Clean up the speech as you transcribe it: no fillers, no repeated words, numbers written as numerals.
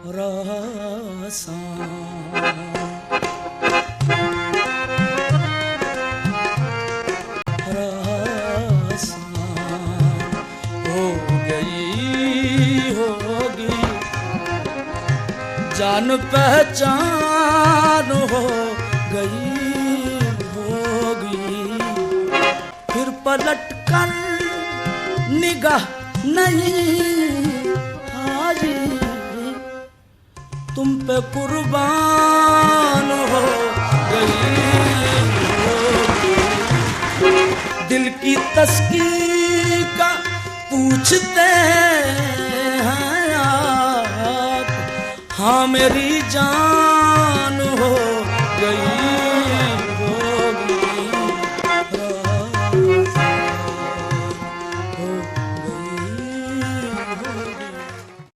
रासा। जान पहचान हो गई होगी, फिर पलट कर निगाह नहीं हाजी, तुम पे कुर्बान हो गई होगी। दिल की तस्की का पूछते हैं आप, हाँ मेरी जान